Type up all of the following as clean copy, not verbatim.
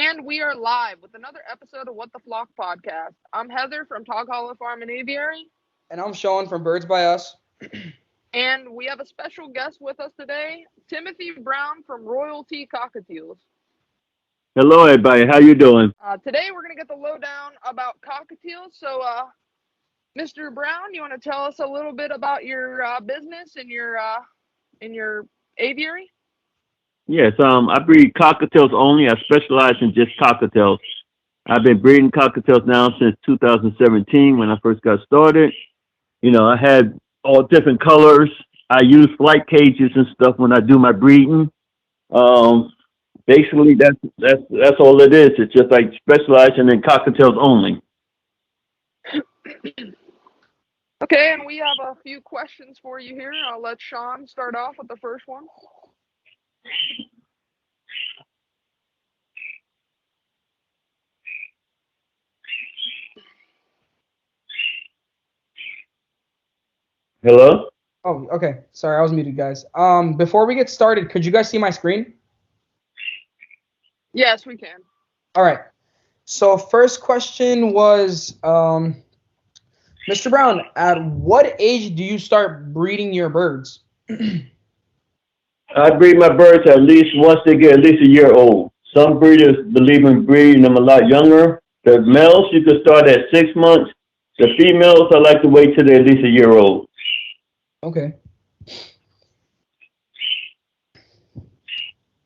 And we are live with another episode of What the Flock podcast. I'm Heather from Tog Hollow Farm and Aviary. And I'm Sean from Birds by Us. And we have a special guest with us today, Timothy Brown from Royalty Cockatiels. Hello, everybody. How you doing? Today we're going to get the lowdown about cockatiels. So, Mr. Brown, you want to tell us a little bit about your business and your aviary? Yes, I breed cockatiels only. I specialize in just cockatiels. I've been breeding cockatiels now since 2017 when I first got started. You know, I had all different colors. I use flight cages and stuff when I do my breeding. Basically, that's all it is. It's just like specializing in cockatiels only. Okay, and we have a few questions for you here. I'll let Sean start off with the first one. Hello? Oh, okay. Sorry, I was muted, guys. Before we get started, could you guys see my screen? Yes, we can. All right. So first question was, Mr. Brown, at what age do you start breeding your birds? I breed my birds at least once they get at least a year old. Some breeders believe in breeding them a lot younger. The males, you can start at 6 months. The females, I like to wait till they're at least a year old. Okay.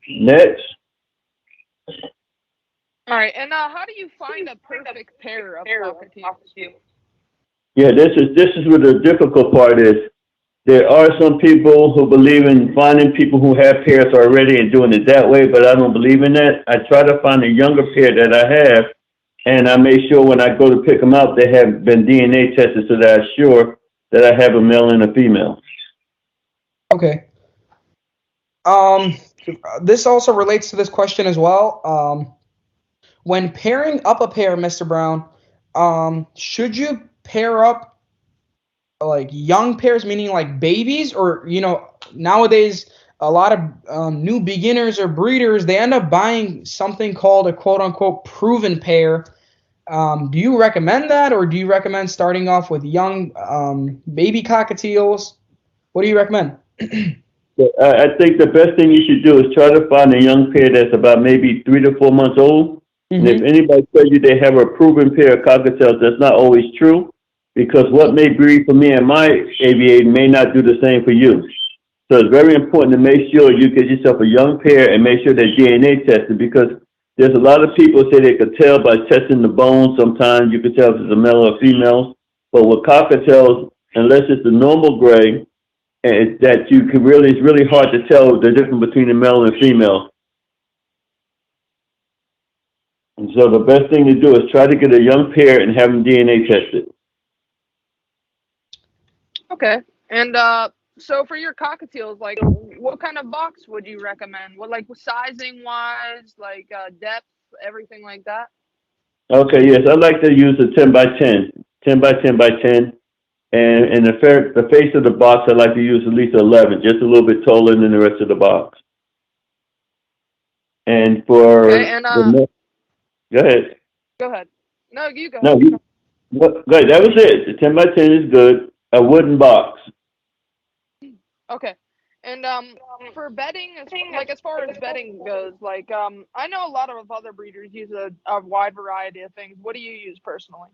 Next. All right, and how do you find a perfect pair of cockatiels? Yeah, this is where the difficult part is. There are some people who believe in finding people who have pairs already and doing it that way, but I don't believe in that. I try to find a younger pair that I have, and I make sure when I go to pick them out, they have been DNA tested so that I'm sure that I have a male and a female. Okay. This also relates to this question as well. When pairing up a pair, Mr. Brown, should you pair up like young pairs, meaning like babies, or nowadays a lot of new beginners or breeders, they end up buying something called a quote unquote proven pair. Do you recommend that, or do you recommend starting off with young baby cockatiels? What do you recommend? I think the best thing you should do is try to find a young pair that's about maybe 3 to 4 months old. And if anybody tells you they have a proven pair of cockatiels, that's not always true, because what may breed for me and my aviary may not do the same for you. So it's very important to make sure you get yourself a young pair and make sure they're DNA tested, because there's a lot of people say they could tell by testing the bones. Sometimes you can tell if it's a male or female. But with cockatiels, unless it's the normal gray, and that you can really, it's really hard to tell the difference between a male and a female. And so the best thing to do is try to get a young pair and have them DNA tested. Okay, and so for your cockatiels, like, what kind of box would you recommend? What, like, sizing wise, like depth, everything like that? Okay, yes, I like to use a 10 by 10, 10 by 10 by 10. And the face of the box, I like to use at least 11, just a little bit taller than the rest of the box. And for Okay, and go ahead. Go ahead. No, you go. No, good. That was it. The 10 by 10 is good. A wooden box. Okay, and for bedding, as far as bedding goes, like I know a lot of other breeders use a wide variety of things. What do you use personally?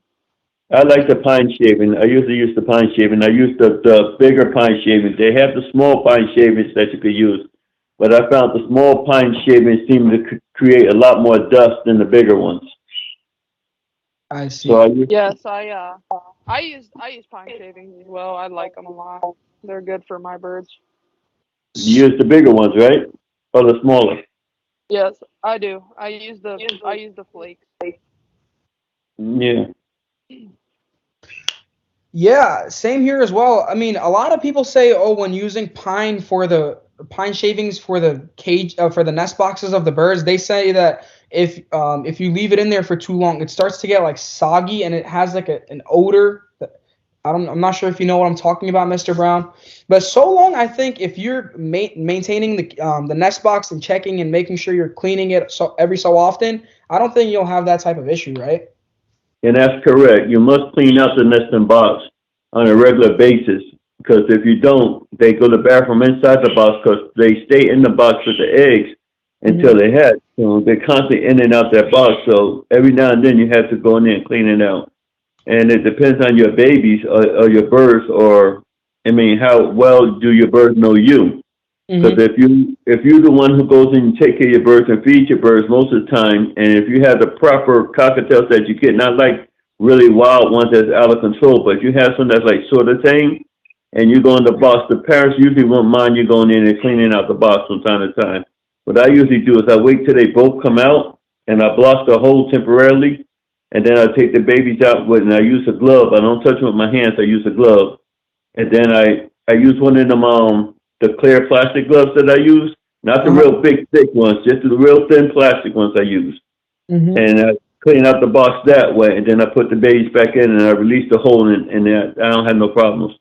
I like the pine shaving. I usually use the pine shaving. I use the bigger pine shavings. They have the small pine shavings that you could use, but I found the small pine shavings seem to create a lot more dust than the bigger ones. I see. So Yes, I use pine shavings as well. I like them a lot. They're good for my birds. you use the bigger ones, right? Or the smaller? Yes, I do. I use the flakes. Yeah. Yeah, same here as well. I mean, a lot of people say, oh, when using pine shavings for the cage for the nest boxes of the birds, they say that if you leave it in there for too long, it starts to get like soggy and it has like an odor. I'm not sure if you know what I'm talking about, Mr. Brown. But so long, I think if you're maintaining the nest box and checking and making sure you're cleaning it every so often, I don't think you'll have that type of issue, right? And that's correct. You must clean out the nesting box on a regular basis because if you don't, they go to the bathroom inside the box because they stay in the box with the eggs Hmm. until they hatch. So they're constantly in and out that box. So every now and then you have to go in there and clean it out. And it depends on your babies or your birds, or I mean, how well do your birds know you? Because Hmm. if you're the one who goes in and take care of your birds and feed your birds most of the time, and if you have the proper cockatiels that you get, not like really wild ones that's out of control, but you have some that's like sort of tame, and you go in the box, the parents usually won't mind you going in and cleaning out the box from time to time. What I usually do is I wait till they both come out, and I block the hole temporarily, and then I take the babies out with, and I use a glove. I don't touch them with my hands. I use a glove, and then I use one of them the clear plastic gloves that I use, not the Uh-huh. real big thick ones, just the real thin plastic ones I use, Hmm. and I clean out the box that way, and then I put the babies back in, and I release the hole, and I don't have no problems.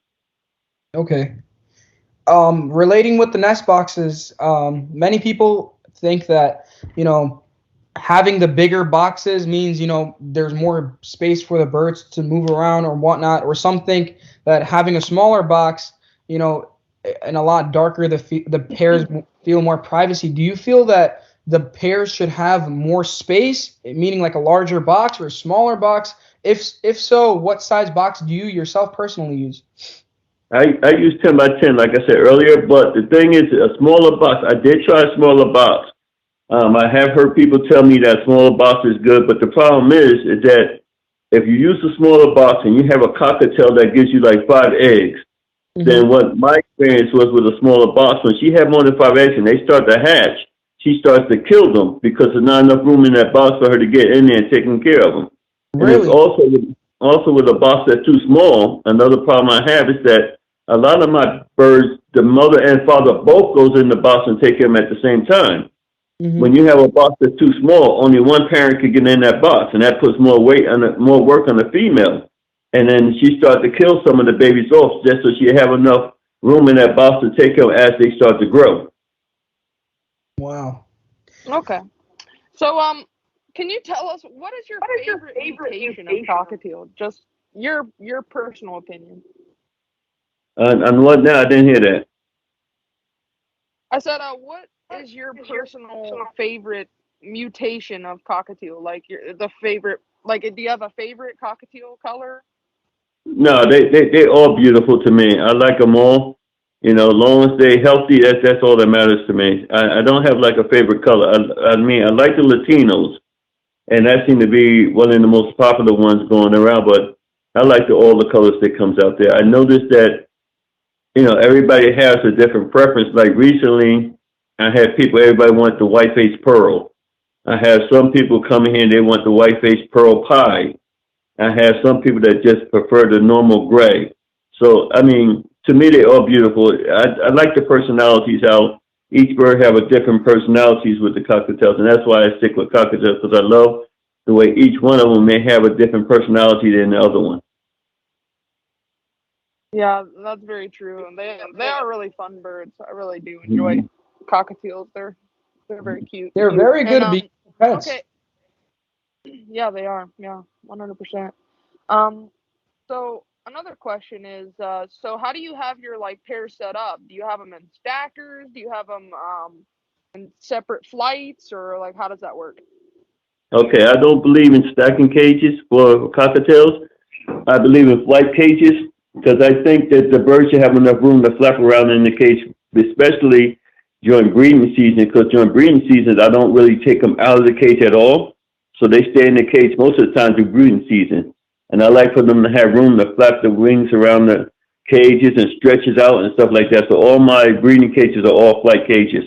Okay. Relating with the nest boxes, many people think that, you know, having the bigger boxes means, there's more space for the birds to move around or whatnot, or some think that having a smaller box, you know, and a lot darker, the pairs feel more privacy. Do you feel that the pairs should have more space, meaning like a larger box or a smaller box? If so, what size box do you yourself personally use? I use 10 by 10, like I said earlier, but the thing is, a smaller box. I did try a smaller box. I have heard people tell me that smaller box is good, but the problem is that if you use a smaller box and you have a cockatiel that gives you like 5 eggs, then Hmm. what my experience was with a smaller box, when she had more than 5 eggs and they start to hatch, she starts to kill them because there's not enough room in that box for her to get in there and taking care of them. And it's Really? also with a box that's too small. Another problem I have is that a lot of my birds, the mother and father both goes in the box and take them at the same time. When Hmm. you have a box that's too small, only one parent can get in that box, and that puts more weight on more work on the female. And then she starts to kill some of the babies off just so she have enough room in that box to take them as they start to grow. Wow. Okay. So, can you tell us what is your favorite mutation of cockatiel? Just your personal opinion. And what now? I didn't hear that. I said, what is your personal favorite mutation of cockatiel? Like the favorite. Like, do you have a favorite cockatiel color? No, they all beautiful to me. I like them all. You know, as long as they healthy, that's all that matters to me. I don't have like a favorite color. I mean, I like the Latinos, and that seemed to be one of the most popular ones going around. But I like all the colors that comes out there. I noticed that everybody has a different preference. Like recently, I had people. Everybody wants the white face pearl. I have some people coming here and they want the white face pearl pie. I have some people that just prefer the normal gray. So I mean, to me, they're all beautiful. I like the personalities out. Each bird have a different personalities with the cockatiels, and that's why I stick with cockatiels because I love the way each one of them may have a different personality than the other one. Yeah, that's very true. And they are really fun birds. I really do enjoy cockatiels. They're very cute. They're very And good at being pets. okay, yeah, they are. Yeah, 100%. Um, so another question is, so how do you have your like pairs set up? Do you have them in stackers? Do you have them in separate flights, or like how does that work? Okay, I don't believe in stacking cages for cockatiels. I believe in flight cages because I think that the birds should have enough room to flap around in the cage, especially during breeding season. Because during breeding season, I don't really take them out of the cage at all, so they stay in the cage most of the time through breeding season. And I like for them to have room to flap the wings around the cages and stretches out and stuff like that. So all my breeding cages are all flight cages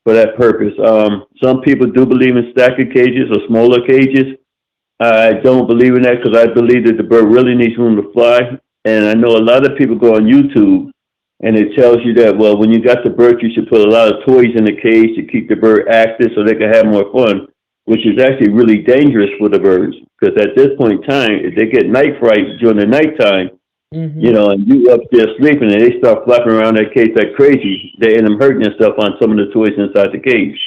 for that purpose. Some people do believe in stacker cages or smaller cages. I don't believe in that because I believe that the bird really needs room to fly. And I know a lot of people go on YouTube and it tells you that, well, when you got the bird, you should put a lot of toys in the cage to keep the bird active so they can have more fun, which is actually really dangerous for the birds because at this point in time, if they get night fright during the nighttime, You know, and you up there sleeping and they start flapping around that cage like crazy. They end up hurting themselves on some of the toys inside the cage.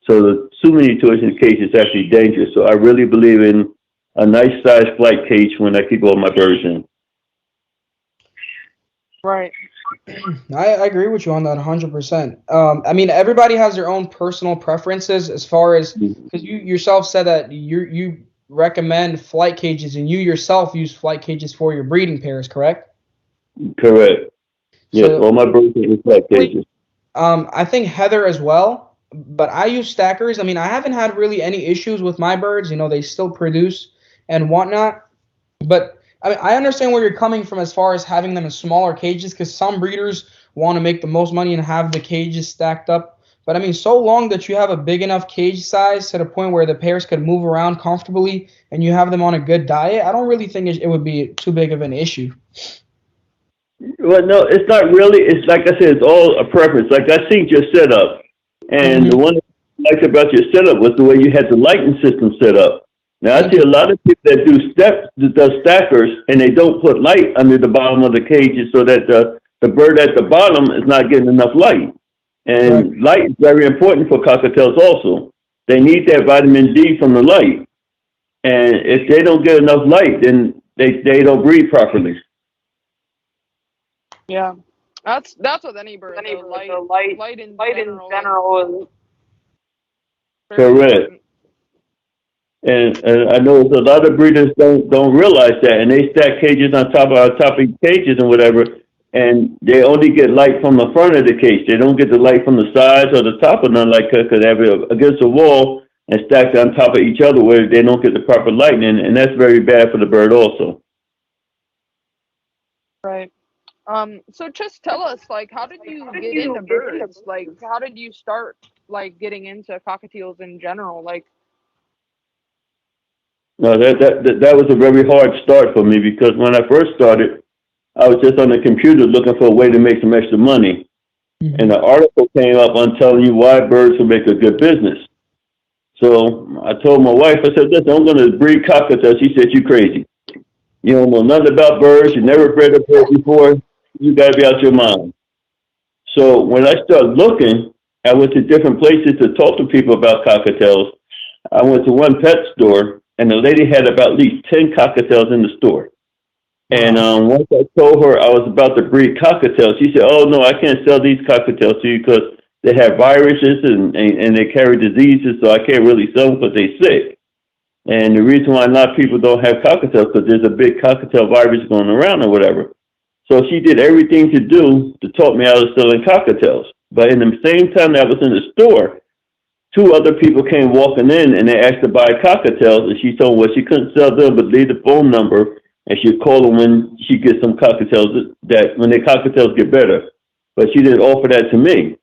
So the too many toys in the cage is actually dangerous. So I really believe in a nice sized flight cage when I keep all my birds in. Right. I agree with you on that 100%. I mean, everybody has their own personal preferences as far as because you yourself said that you recommend flight cages and you yourself use flight cages for your breeding pairs, correct? Correct. Yes, So all my birds are in flight cages. I think Heather as well, but I use stackers. I mean, I haven't had really any issues with my birds. You know, they still produce and whatnot. But I mean, I understand where you're coming from as far as having them in smaller cages because some breeders want to make the most money and have the cages stacked up. But I mean, so long that you have a big enough cage size to the point where the pairs could move around comfortably and you have them on a good diet, I don't really think it would be too big of an issue. Well, no, it's not really. It's like I said, it's all a preference. Like I seen your setup, and the Mm-hmm. one I liked about your setup was the way you had the lighting system set up. Now I Thank see you. a lot of people that do stackers, and they don't put light under the bottom of the cages so that the bird at the bottom is not getting enough light. Correct. And light is very important for cockatiels also. They need that vitamin D from the light, and if they don't get enough light, then they don't breed properly. Yeah. That's with any bird though. Light in general is very Correct. important. And I know a lot of breeders don't realize that, and they stack cages on top of cages and whatever, and they only get light from the front of the cage. They don't get the light from the sides or the top of none like that because they have it against the wall and stacked on top of each other where they don't get the proper light, and that's very bad for the bird also. Right. So just tell us, like, how did you get into birds? Like, how did you start, like, getting into cockatiels in general? Like, No, that was a very hard start for me because when I first started, I was just on the computer looking for a way to make some extra money, and Mm-hmm. an article came up on telling you why birds will make a good business. So I told my wife, I said, listen, I'm going to breed cockatiels. She said, you crazy. You don't know nothing about birds. You never bred a bird before. You got to be out your mind. So when I started looking, I went to different places to talk to people about cockatiels. I went to one pet store, and the lady had about at least 10 cockatiels in the store. And Wow. once I told her I was about to breed cockatiels, she said, "Oh no, I can't sell these cockatiels to you because they have viruses and they carry diseases, so I can't really sell them because they're sick." And the reason why a lot of people don't have cockatiels because there's a big cockatiel virus going around or whatever. So she did everything to do to talk me out of selling cockatiels. But in the same time that I was in the store, two other people came walking in and they asked to buy cockatiels, and she told them well she couldn't sell them, but leave the phone number and she'd call them when she gets some cockatiels that when their cockatiels get better. But she didn't offer that to me.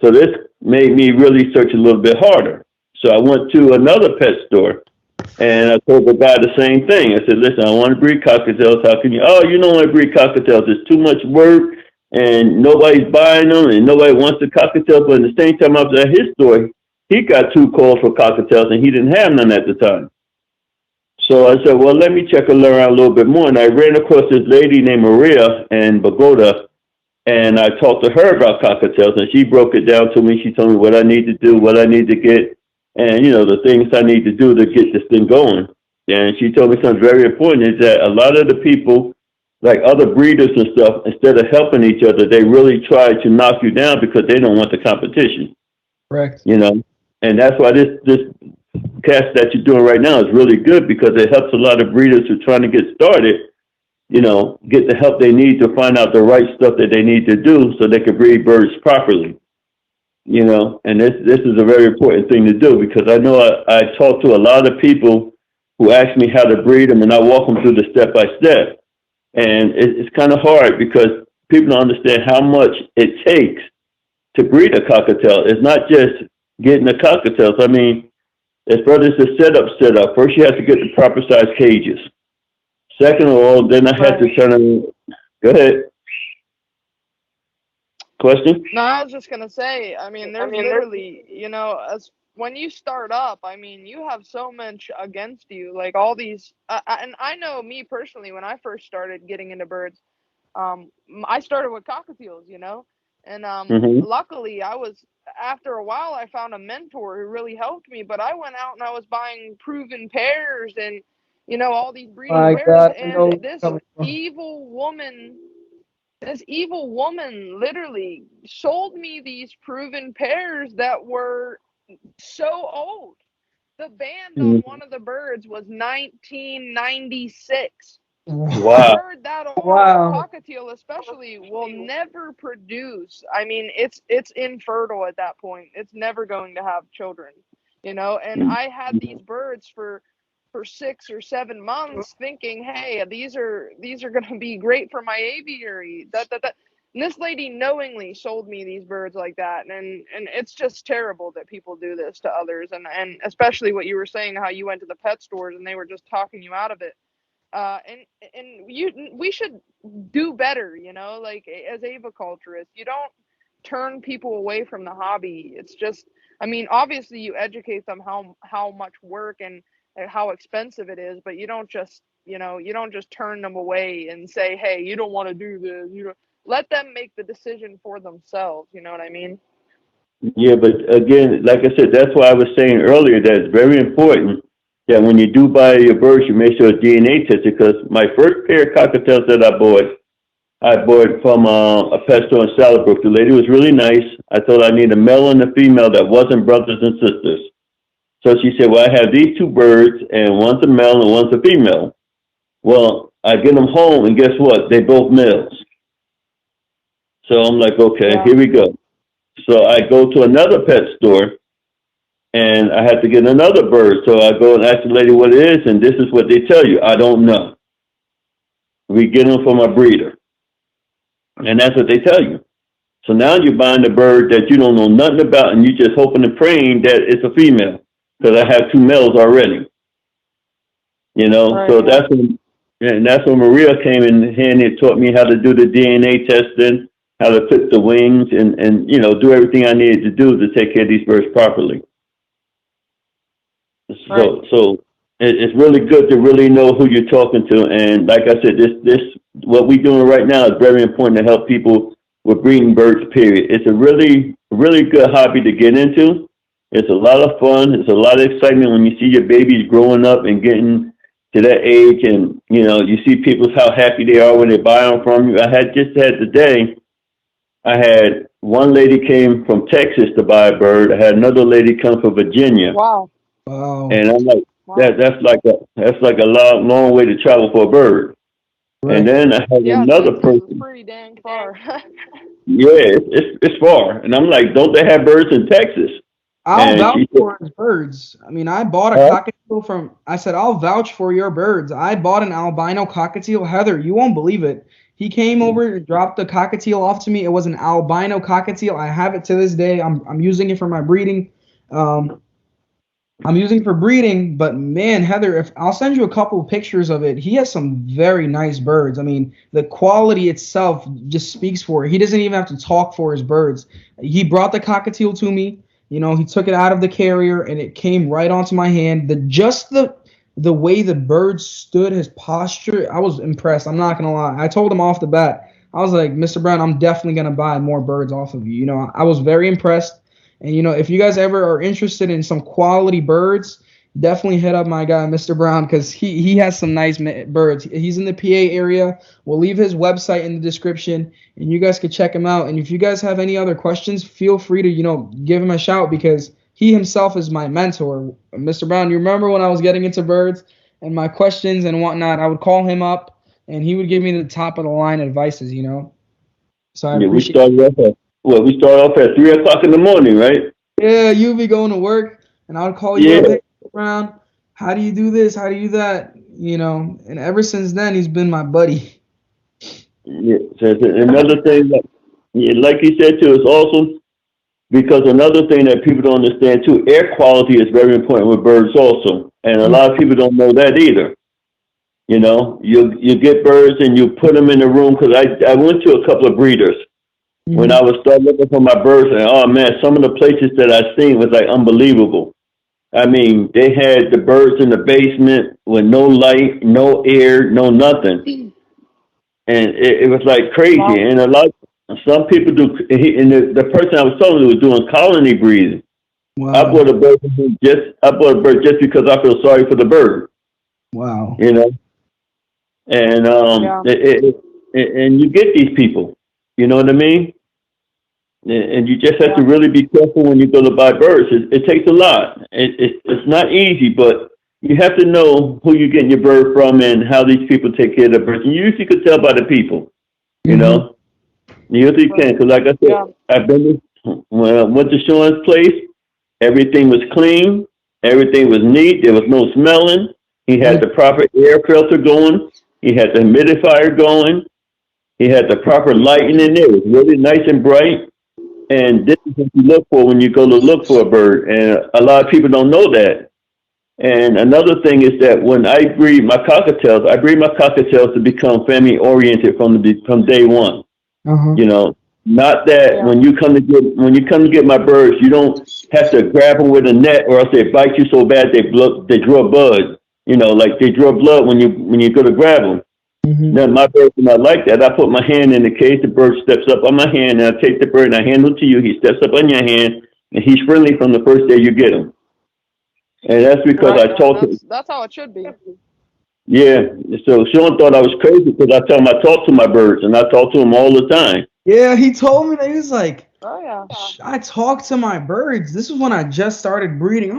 So this made me really search a little bit harder. So I went to another pet store and I told the guy the same thing. I said, listen, I want to breed cockatiels. How can you? Oh, you don't want to breed cockatiels. It's too much work and nobody's buying them and nobody wants the cockatiels. But at the same time I was at his store, he got two calls for cockatiels and he didn't have none at the time. So I said, well, let me check her around a little bit more. And I ran across this lady named Maria in Bogota, and I talked to her about cockatiels, and she broke it down to me. She told me what I need to do, what I need to get, and, you know, the things I need to do to get this thing going. And she told me something very important is that a lot of the people, like other breeders and stuff, instead of helping each other, they really try to knock you down because they don't want the competition, Correct. you know. And that's why this cast that you're doing right now is really good because it helps a lot of breeders who are trying to get started, you know, get the help they need to find out the right stuff that they need to do so they can breed birds properly, you know. And this is a very important thing to do because I know I talk to a lot of people who ask me how to breed them and I walk them through the step by step. And it's kind of hard because people don't understand how much it takes to breed a cockatiel. It's not just getting the cockatiels. I mean, as far as the setup, first you have to get the proper size cages. Second of all, then I had right. to turn them. Go ahead. Question? No, I was just gonna say, I mean, there's literally, as when you start up, I mean, you have so much against you, like all these, and I know me personally, when I first started getting into birds, I started with cockatiels, you know, and Mm-hmm. luckily after a while, I found a mentor who really helped me, but I went out and I was buying proven pairs and, you know, all these breeding My pairs, God, I and know where you're coming from. this evil woman literally sold me these proven pairs that were so old. The band on Mm-hmm. one of the birds was 1996. A Wow. bird that old, a Wow. cockatiel especially, will never produce. I mean, it's infertile at that point. It's never going to have children, you know. And I had these birds for 6 or 7 months, thinking, hey, these are going to be great for my aviary. That. And this lady knowingly sold me these birds like that, and it's just terrible that people do this to others, and especially what you were saying, how you went to the pet stores and they were just talking you out of it. We should do better, you know, like as aviculturists, you don't turn people away from the hobby. It's just, I mean, obviously you educate them how much work and how expensive it is, but you don't just, you know, you don't just turn them away and say, hey, you don't want to do this, you know, let them make the decision for themselves, you know what I mean? Yeah, but again, like I said, that's why I was saying earlier that it's very important that when you do buy your birds, you make sure it's DNA tested. Because my first pair of cockatiels that I bought from a pet store in Salybrook. The lady was really nice. I told her I need a male and a female that wasn't brothers and sisters. So she said, well, I have these two birds, and one's a male and one's a female. Well, I get them home, and guess what? They both males. So I'm like, okay, Yeah. here we go. So I go to another pet store, and I have to get another bird. So I go and ask the lady what it is, and this is what they tell you. I don't know. We get them from a breeder, and that's what they tell you. So now you're buying a bird that you don't know nothing about, and you're just hoping and praying that it's a female, because I have two males already. You know, Right. so Yeah. that's when Maria came in handy and taught me how to do the DNA testing, how to put the wings, and you know, do everything I needed to do to take care of these birds properly. Right. So it's really good to really know who you're talking to. And like I said, this what we're doing right now is very important to help people with breeding birds. Period. It's a really good hobby to get into. It's a lot of fun. It's a lot of excitement when you see your babies growing up and getting to that age, and you know you see people how happy they are when they buy them from you. I had just had today. I had one lady came from Texas to buy a bird. I had another lady come from Virginia. Wow. Wow. And I'm like, Wow. that's like a long way to travel for a bird. And Right. then I had Yeah, another Texas is person. pretty dang far. Yeah, it's far. And I'm like, don't they have birds in Texas? I'll And vouch she said, for his birds. I mean, I bought a huh? cockatiel from. I said, I'll vouch for your birds. I bought an albino cockatiel. Heather, you won't believe it. He came over and dropped the cockatiel off to me. It was an albino cockatiel. I have it to this day. I'm using it for my breeding. Um, I'm using for breeding, but man, Heather, if I'll send you a couple of pictures of it, he has some very nice birds. I mean, the quality itself just speaks for it. He doesn't even have to talk for his birds. He brought the cockatiel to me. You know, he took it out of the carrier and it came right onto my hand. The way the bird stood, his posture, I was impressed. I'm not gonna lie. I told him off the bat. I was like, Mr. Brown, I'm definitely gonna buy more birds off of you. You know, I was very impressed. And you know, if you guys ever are interested in some quality birds, definitely hit up my guy, Mr. Brown, because he has some nice birds. He's in the PA area. We'll leave his website in the description, and you guys can check him out. And if you guys have any other questions, feel free to give him a shout because he himself is my mentor, Mr. Brown. You remember when I was getting into birds and my questions and whatnot? I would call him up, and he would give me the top of the line advices. So I Yeah, appreciate. we started off at 3 o'clock in the morning, right? Yeah, you be going to work, and I would call you up, Yeah, hey, Brown, how do you do this? How do you do that? And ever since then, he's been my buddy. yeah. So another thing that, yeah, like you said too, it's awesome because another thing that people don't understand too, air quality is very important with birds also, and a lot of people don't know that either. You know, you get birds and you put them in a room because I went to a couple of breeders when Mm-hmm. I was start looking for my birds, and oh man, some of the places that I seen was like unbelievable. I mean, they had the birds in the basement with no light, no air, no nothing, and it was like crazy. Wow. And some people do, and the person I was talking to was doing colony breeding. I Wow. bought a bird I bought a bird just because I feel sorry for the bird, Wow. you know. And Yeah. and you get these people, you know what I mean? And you just have Yeah. to really be careful when you go to buy birds. It takes a lot. It's not easy, but you have to know who you're getting your bird from and how these people take care of the birds. And you usually could tell by the people, you Mm-hmm. know. You usually can, Right. because like I said, Yeah. I've been when I went to Sean's place. Everything was clean. Everything was neat. There was no smelling. He had the proper air filter going. He had the humidifier going. He had the proper lighting in there. It was really nice and bright. And this is what you look for when you go to look for a bird. And a lot of people don't know that. And another thing is that when I breed my cockatiels, I breed my cockatiels to become family oriented from day one. Uh-huh. You know, not that Yeah. when you come to get my birds, you don't have to grab them with a net, or else they bite you so bad they draw blood. You know, like they draw blood when you go to grab them. Mm-hmm. Now my birds are not like that. I put my hand in the cage. The bird steps up on my hand, and I take the bird and I hand him to you. He steps up on your hand, and he's friendly from the first day you get him. And that's because I Right. And talk to. that's how it should be. Yeah. So Sean thought I was crazy because I tell him I talk to my birds, and I talk to them all the time. Yeah, he told me that he was like, Oh yeah. I talk to my birds. This was when I just started breeding.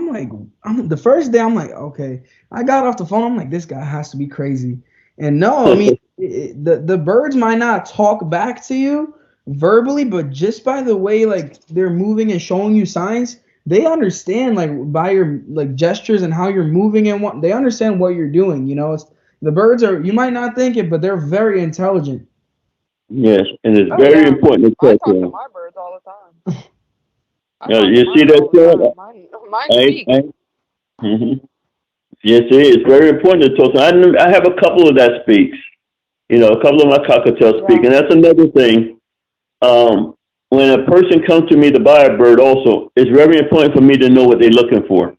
The first day, I'm like, okay. I got off the phone. I'm like, this guy has to be crazy. And no, I mean, the birds might not talk back to you verbally, but just by the way, like they're moving and showing you signs, they understand like by your like gestures and how you're moving and what they understand what you're doing. The birds are you might not think it, but they're very intelligent. Yes, and it's Oh very yeah. important to I talk to talk to them. my birds all the time. I talk to You see mine that, all the Sean? time. Mine speak. Hmm. Yes, it is very important to talk to. I have a couple of that speaks. You know, a couple of my cockatiels speak, Yeah. and that's another thing. Um, when a person comes to me to buy a bird, also, it's very important for me to know what they're looking for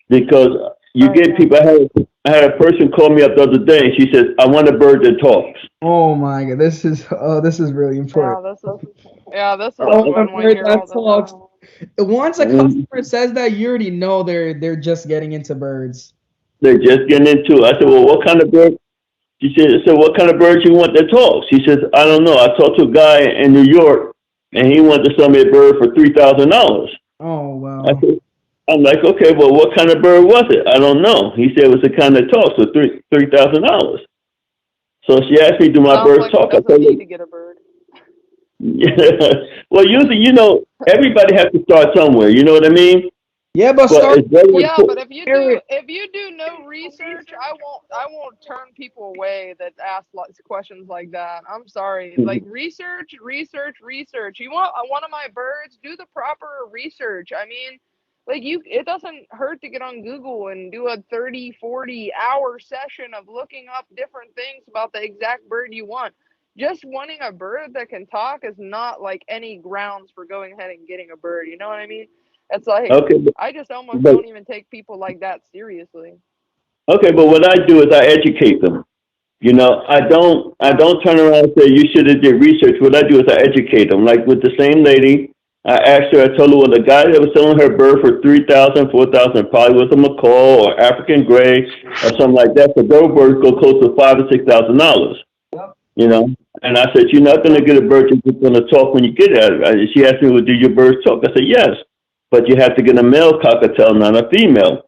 because you Right. get Yeah. people. I had a person call me up the other day, and she says, "I want a bird that talks." Oh my god, this is really important. Yeah. This is Oh, the a one we bird hear all that the talks. time. Once a Mhm. customer says that, you already know they're just getting into birds. They're just getting into it. I said, "Well, what kind of bird?" She said, "So what kind of bird you want that talks?" She says, "I don't know. I talked to a guy in New York, and he wanted to sell me a bird for $3,000." Oh I wow. said, "I'm like, okay, well, what kind of bird was it?" "I don't know." He said it was the kind that talks for $3,000. So she asked me, "Do my Sounds birds like he talk?" I doesn't said, need to get a bird. "Yeah." Well, usually, everybody has to start somewhere. You know what I mean? Yeah, but But start it's very Yeah, but important. area. if you do no research, I won't turn people away that ask questions like that. I'm sorry. Like research, research, research. You want one of my birds? Do the proper research. I mean, like it doesn't hurt to get on Google and do a 30, 40 hour session of looking up different things about the exact bird you want. Just wanting a bird that can talk is not like any grounds for going ahead and getting a bird. You know what I mean? It's like Okay, I just almost but don't even take people like that seriously. okay, but what I do is I educate them. I Yeah. don't turn around and say you should have did research. What I do is I educate them. Like with the same lady, I asked her. I told her, well, the guy that was selling her bird for 3,000, 4,000, probably was a macaw or African gray or something like that. So those birds go close to $5,000 or $6,000. You know, and I said, you're not going to Yeah. get a bird that's going to talk when you get it. She asked me, well, do your birds talk? I said, yes, but you have to get a male cockatiel, not a female.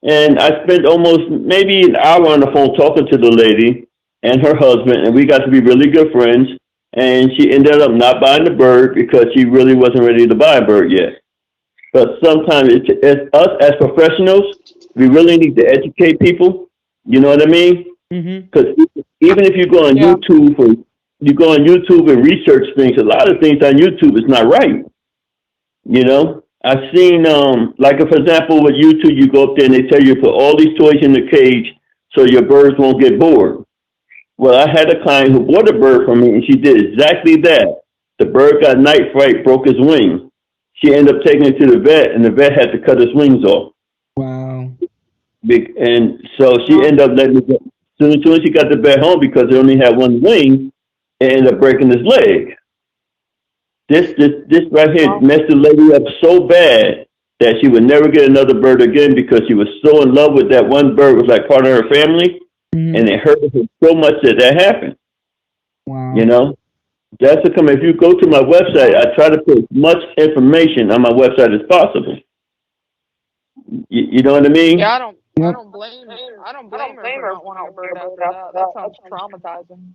And I spent almost maybe an hour on the phone talking to the lady and her husband, and we got to be really good friends. And she ended up not buying the bird because she really wasn't ready to buy a bird yet. But sometimes it's us as professionals, we really need to educate people. You know what I mean? Mm-hmm. Because even if you go on Yeah. YouTube or you go on YouTube and research things, a lot of things on YouTube is not right. You know, I've seen like for example with YouTube, you go up there and they tell you to put all these toys in the cage so your birds won't get bored. Well, I had a client who bought a bird from me and she did exactly that. The bird got night fright, broke his wing. She ended up taking it to the vet, and the vet had to cut his wings off. Wow. And so she ended up letting it go. Soon as she got the vet home, because it only had one wing, it ended up breaking his leg. This right here messed the lady up so bad that she would never get another bird again, because she was so in love with that one bird. It was like part of her family, and it hurt her so much that happened. Wow. You know, that's to come. If you go to my website, I try to put as much information on my website as possible. You know what I mean? Yeah, I don't blame her for not wanting a bird after that. That sounds traumatizing.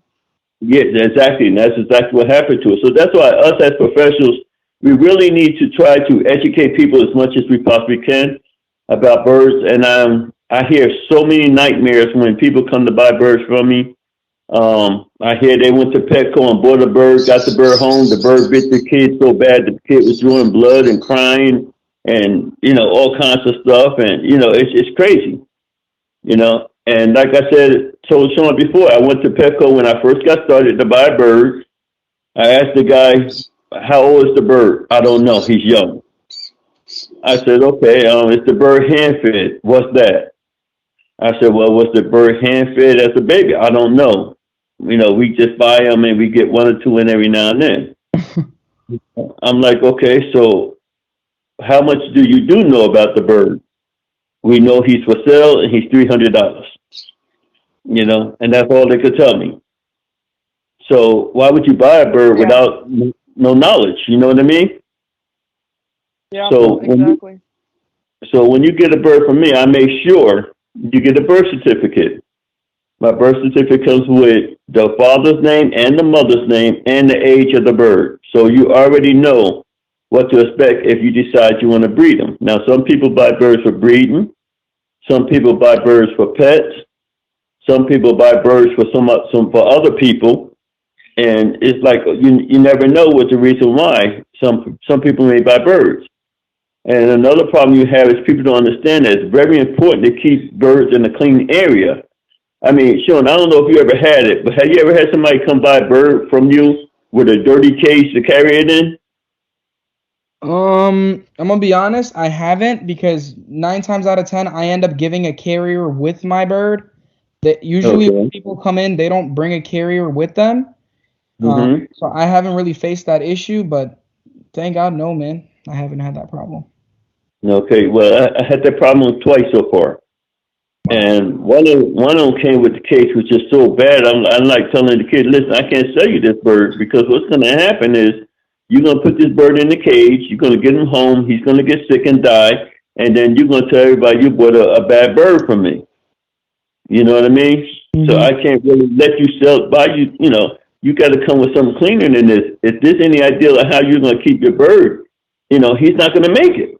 Yeah, exactly. And that's exactly what happened to us. So that's why us as professionals, we really need to try to educate people as much as we possibly can about birds. And I hear so many nightmares when people come to buy birds from me. I hear they went to Petco and bought a bird, got the bird home. The bird bit the kid so bad the kid was drawing blood and crying, and all kinds of stuff. And it's crazy. And like I said, told Sean before, I went to Petco when I first got started to buy birds. I asked the guy, "How old is the bird?" "I don't know. He's young." I said, "Okay, is the bird hand fed?" "What's that?" I said, "Well, was the bird hand fed as a baby?" "I don't know. We just buy them and we get one or two in every now and then." I'm like, "Okay, so how much do you know about the bird?" "We know he's for sale and he's $300. And that's all they could tell me. So why would you buy a bird without no knowledge? You know what I mean? Yeah, So exactly. when you get a bird from me, I make sure you get a birth certificate. My birth certificate comes with the father's name and the mother's name and the age of the bird. So you already know what to expect if you decide you want to breed them. Now, some people buy birds for breeding. Some people buy birds for pets. Some people buy birds for some for other people. And it's like you never know what the reason why some people may buy birds. And another problem you have is people don't understand that it's very important to keep birds in a clean area. I mean, Sean, I don't know if you ever had it, but have you ever had somebody come buy a bird from you with a dirty cage to carry it in? I'm gonna be honest, I haven't, because 9 times out of 10 I end up giving a carrier with my bird. That usually when people come in, they don't bring a carrier with them. So I haven't really faced that issue, but thank God, no, man, I haven't had that problem. Okay, well, I had that problem twice so far. And one of them came with the cage, which is so bad. I'm like telling the kid, "Listen, I can't sell you this bird, because what's going to happen is you're going to put this bird in the cage. You're going to get him home. He's going to get sick and die. And then you're going to tell everybody you bought a bad bird from me." You know what I mean? So I can't really let you buy you. You got to come with something cleaner than this. If there's any idea of how you're going to keep your bird, he's not going to make it.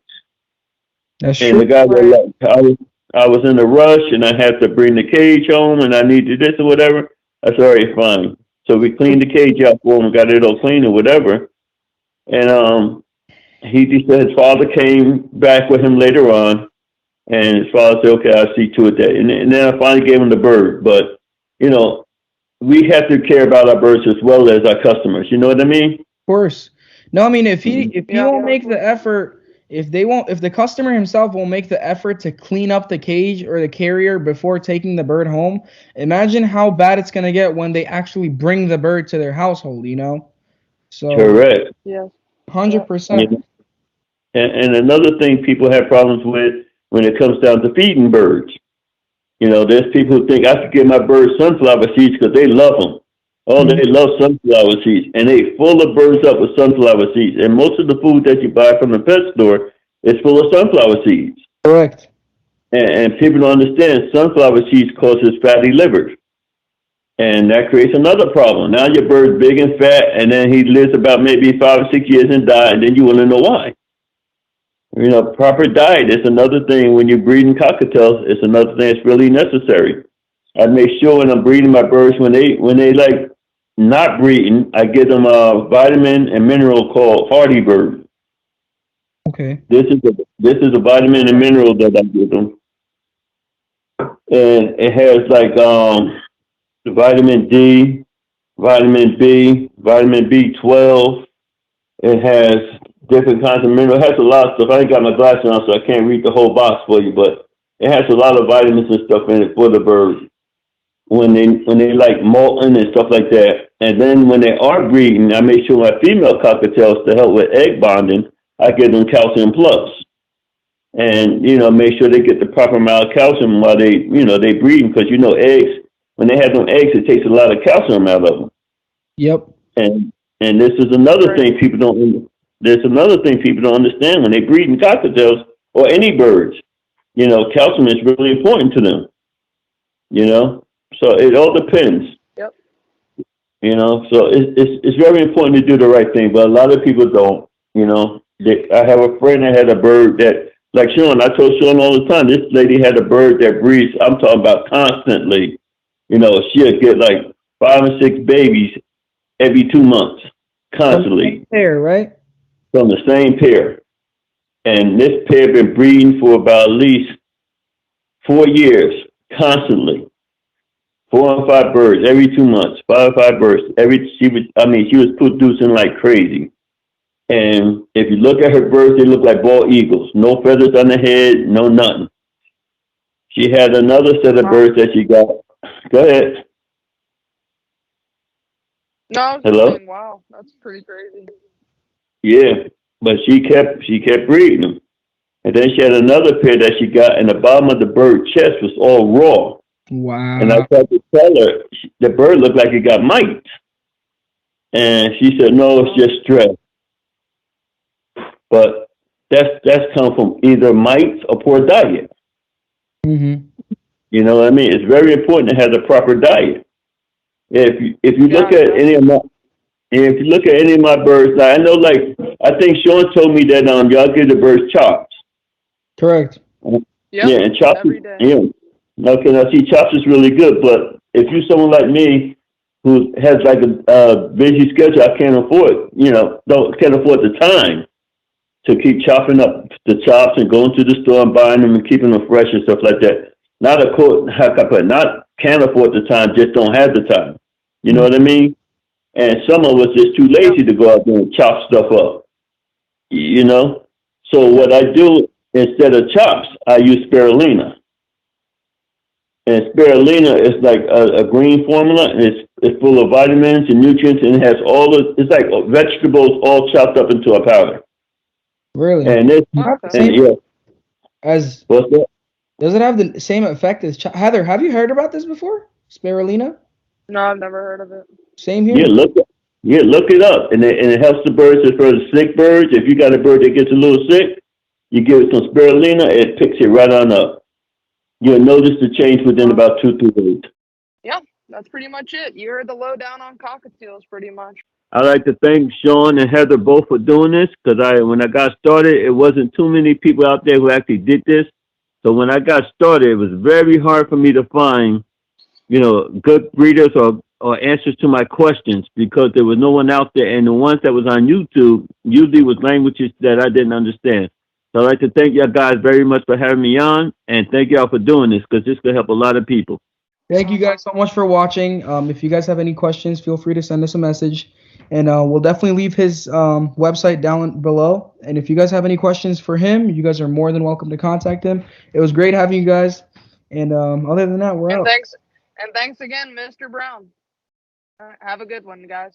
That's And true. the guy was like, I was in a rush and I had to bring the cage home and I needed this or whatever. I said, "All right, fine." So we cleaned the cage out for him, got it all clean or whatever. And he just said his father came back with him later on, and his father said, "Okay, I'll see to it that." And then I finally gave him the bird. But we have to care about our birds as well as our customers. You know what I mean? Of course. No, I mean, if he won't make the effort, if the customer himself won't make the effort to clean up the cage or the carrier before taking the bird home, imagine how bad it's gonna get when they actually bring the bird to their household. So Correct. Yes. 100%. And another thing people have problems with when it comes down to feeding birds. There's people who think I should give my birds sunflower seeds because they love them. Oh, they love sunflower seeds, and they full of birds up with sunflower seeds. And most of the food that you buy from the pet store is full of sunflower seeds. Correct. And people don't understand sunflower seeds causes fatty livers. And that creates another problem. Now your bird's big and fat, and then he lives about maybe 5 or 6 years and dies, and then you want to know why. Proper diet is another thing when you're breeding cockatiels. It's another thing that's really necessary. I make sure when I'm breeding my birds, when they like not breeding, I give them a vitamin and mineral called Hardy Bird. Okay. This is a vitamin and mineral that I give them, and it has like vitamin D, vitamin B, vitamin B12. It has different kinds of minerals. It has a lot of stuff. I ain't got my glasses on, so I can't read the whole box for you, but it has a lot of vitamins and stuff in it for the birds when they like molting and stuff like that. And then when they are breeding, I make sure my female cockatiels, to help with egg bonding, I give them calcium plus. And, make sure they get the proper amount of calcium while they breeding, because, eggs, when they have them eggs, it takes a lot of calcium out of them. Yep. And this is another thing people don't, there's another thing people don't understand when they breed in cockatiels or any birds. Calcium is really important to them. So it all depends. Yep. So it's very important to do the right thing, but a lot of people don't. I have a friend that had a bird that, like Sean, I told Sean all the time, this lady had a bird that breeds, I'm talking about constantly. She'll get like 5 or 6 babies every 2 months, constantly. From the same pair, right? From the same pair. And this pair been breeding for about at least 4 years, constantly. 4 or 5 birds every 2 months, 5 or 5 birds. She was producing like crazy. And if you look at her birds, they look like bald eagles. No feathers on the head, no nothing. She had another set of birds that she got. Go ahead. No, I was Hello? saying, wow, that's pretty crazy. Yeah, but she kept breeding them. And then she had another pair that she got, and the bottom of the bird chest was all raw. Wow. And I tried to tell her, the bird looked like it got mites. And she said, no, it's just stress. But that's come from either mites or poor diet. Mm-hmm. You know what I mean? It's very important to have the proper diet. If you look at any of my birds, now I know, like, I think Sean told me that y'all give the birds chops. Correct. Yep, yeah, and chops. Every day. Yeah. Okay, now see, chops is really good, but if you're someone like me who has like a busy schedule, I can't afford, can't afford the time to keep chopping up the chops and going to the store and buying them and keeping them fresh and stuff like that. Not can't afford the time, just don't have the time. You know what I mean? And some of us just too lazy to go out there and chop stuff up. So what I do instead of chops, I use spirulina. And spirulina is like a green formula, and it's full of vitamins and nutrients, and it has it's like vegetables all chopped up into a powder. Really? And it's what's that? Does it have the same effect as Heather? Have you heard about this before? Spirulina? No, I've never heard of it. Same here. Look it up, and it helps the birds as far as sick birds. If you got a bird that gets a little sick, you give it some spirulina, it picks it right on up. You'll notice the change within about 2 to 3 days. Yeah, that's pretty much it. You heard the lowdown on cockatiels, pretty much. I'd like to thank Sean and Heather both for doing this, because when I got started, it wasn't too many people out there who actually did this. So when I got started, it was very hard for me to find, good breeders or answers to my questions, because there was no one out there. And the ones that was on YouTube usually was languages that I didn't understand. So I'd like to thank y'all guys very much for having me on, and thank y'all for doing this, because this could help a lot of people. Thank you guys so much for watching. If you guys have any questions, feel free to send us a message, and we'll definitely leave his website down below. And if you guys have any questions for him, you guys are more than welcome to contact him. It was great having you guys, and other than that, we're out. Thanks again, Mr. Brown. All right, have a good one, guys.